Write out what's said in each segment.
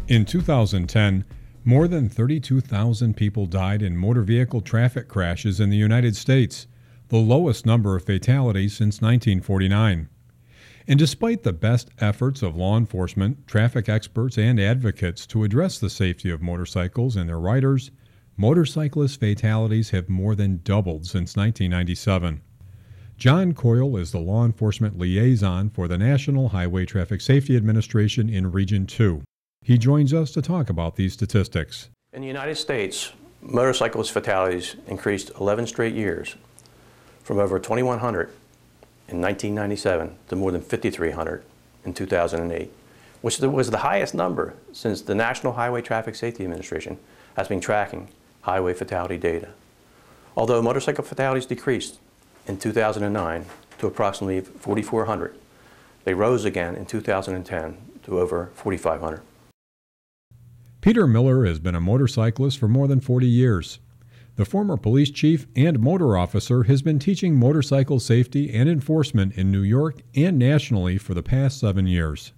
In 2010, more than 32,000 people died in motor vehicle traffic crashes in the United States, the lowest number of fatalities since 1949. And despite the best efforts of law enforcement, traffic experts, and advocates to address the safety of motorcycles and their riders, motorcyclist fatalities have more than doubled since 1997. John Coyle is the Law Enforcement Liaison for the National Highway Traffic Safety Administration in Region 2. He joins us to talk about these statistics. In the United States, motorcyclist fatalities increased 11 straight years, from over 2,100 in 1997 to more than 5,300 in 2008, which was the highest number since the National Highway Traffic Safety Administration has been tracking highway fatality data. Although motorcycle fatalities decreased in 2009 to approximately 4,400, they rose again in 2010 to over 4,500. Peter Miller has been a motorcyclist for more than 40 years. The former police chief and motor officer has been teaching motorcycle safety and enforcement in New York and nationally for the past 7 years.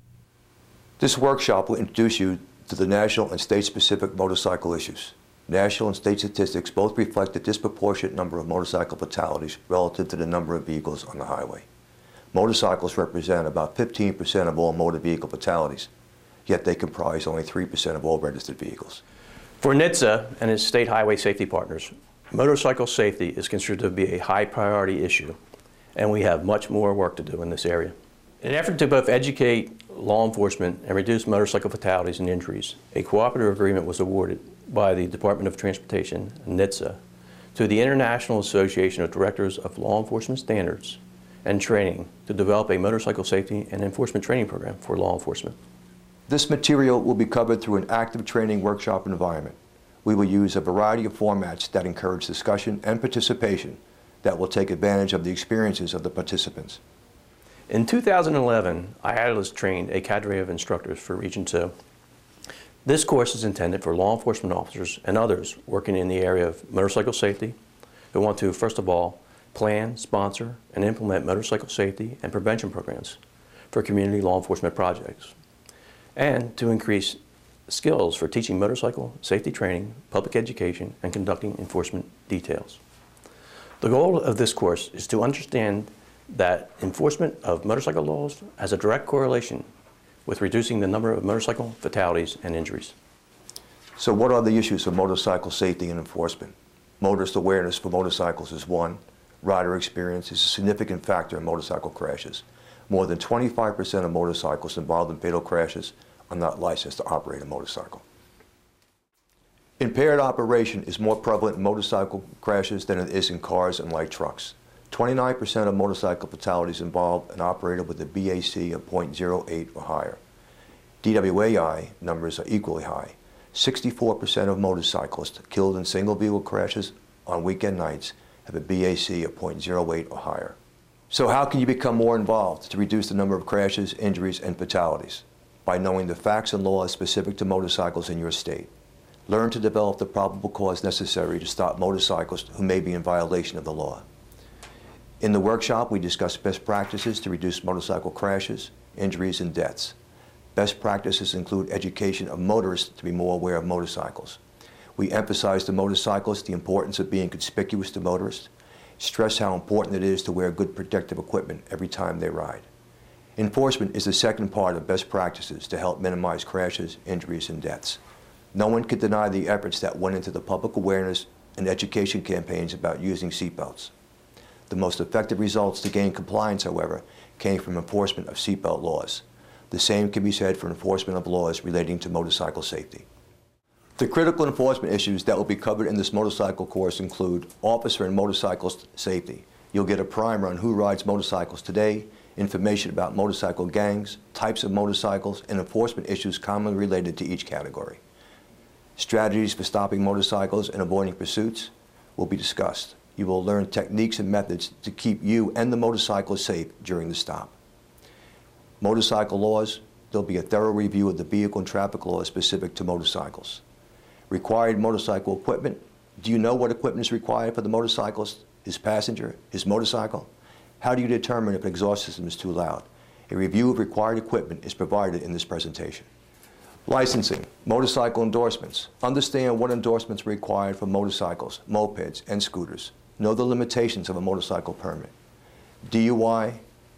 This workshop will introduce you to the national and state-specific motorcycle issues. National and state statistics both reflect a disproportionate number of motorcycle fatalities relative to the number of vehicles on the highway. Motorcycles represent about 15% of all motor vehicle fatalities, yet they comprise only 3% of all registered vehicles. For NHTSA and its state highway safety partners, motorcycle safety is considered to be a high priority issue, and we have much more work to do in this area. In an effort to both educate law enforcement and reduce motorcycle fatalities and injuries, a cooperative agreement was awarded by the Department of Transportation, NHTSA, to the International Association of Directors of Law Enforcement Standards and Training to develop a motorcycle safety and enforcement training program for law enforcement. This material will be covered through an active training workshop environment. We will use a variety of formats that encourage discussion and participation that will take advantage of the experiences of the participants. In 2011, IADLEST trained a cadre of instructors for Region 2. This course is intended for law enforcement officers and others working in the area of motorcycle safety who want to, first of all, plan, sponsor, and implement motorcycle safety and prevention programs for community law enforcement projects, and to increase skills for teaching motorcycle safety training, public education, and conducting enforcement details. The goal of this course is to understand that enforcement of motorcycle laws has a direct correlation with reducing the number of motorcycle fatalities and injuries. So what are the issues of motorcycle safety and enforcement? Motorist awareness for motorcycles is one. Rider experience is a significant factor in motorcycle crashes. More than 25% of motorcycles involved in fatal crashes are not licensed to operate a motorcycle. Impaired operation is more prevalent in motorcycle crashes than it is in cars and light trucks. 29% of motorcycle fatalities involve an operator with a BAC of 0.08 or higher. DUVDWI numbers are equally high. 64% of motorcyclists killed in single vehicle crashes on weekend nights have a BAC of 0.08 or higher. So how can you become more involved to reduce the number of crashes, injuries, and fatalities? By knowing the facts and laws specific to motorcycles in your state. Learn to develop the probable cause necessary to stop motorcyclists who may be in violation of the law. In the workshop, we discuss best practices to reduce motorcycle crashes, injuries, and deaths. Best practices include education of motorists to be more aware of motorcycles. We emphasize to motorcyclists the importance of being conspicuous to motorists, stress how important it is to wear good protective equipment every time they ride. Enforcement is the second part of best practices to help minimize crashes, injuries, and deaths. No one can deny the efforts that went into the public awareness and education campaigns about using seatbelts. The most effective results to gain compliance, however, came from enforcement of seatbelt laws. The same can be said for enforcement of laws relating to motorcycle safety. The critical enforcement issues that will be covered in this motorcycle course include officer and motorcyclist safety. You'll get a primer on who rides motorcycles today, information about motorcycle gangs, types of motorcycles, and enforcement issues commonly related to each category. Strategies for stopping motorcycles and avoiding pursuits will be discussed. You will learn techniques and methods to keep you and the motorcyclist safe during the stop. Motorcycle laws, there'll be a thorough review of the vehicle and traffic laws specific to motorcycles. Required motorcycle equipment. Do you know what equipment is required for the motorcyclist, his passenger, his motorcycle? How do you determine if an exhaust system is too loud? A review of required equipment is provided in this presentation. Licensing, motorcycle endorsements. Understand what endorsements are required for motorcycles, mopeds, and scooters. Know the limitations of a motorcycle permit. DUI,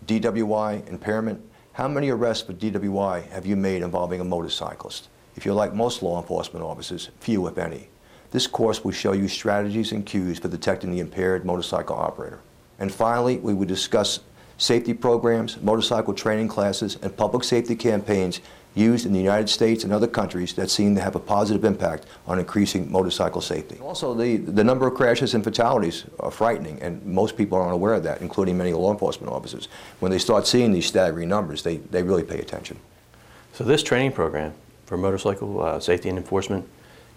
DWI, impairment. How many arrests for DWI have you made involving a motorcyclist? If you're like most law enforcement officers, few if any. This course will show you strategies and cues for detecting the impaired motorcycle operator. And finally, we will discuss safety programs, motorcycle training classes, and public safety campaigns used in the United States and other countries that seem to have a positive impact on increasing motorcycle safety. Also, the number of crashes and fatalities are frightening, and most people aren't aware of that, including many law enforcement officers. When they start seeing these staggering numbers, they really pay attention. So this training program for motorcycle safety and enforcement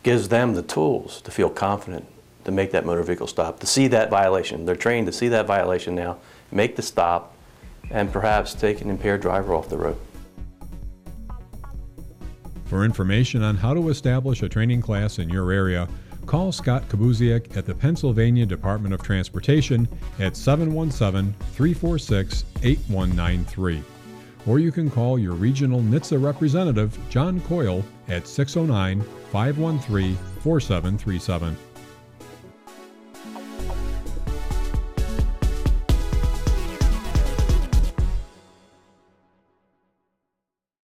gives them the tools to feel confident to make that motor vehicle stop, to see that violation. They're trained to see that violation now, make the stop, and perhaps take an impaired driver off the road. For information on how to establish a training class in your area, call Scott Kabuziak at the Pennsylvania Department of Transportation at 717-346-8193. Or you can call your regional NHTSA representative, John Coyle, at 609-513-4737.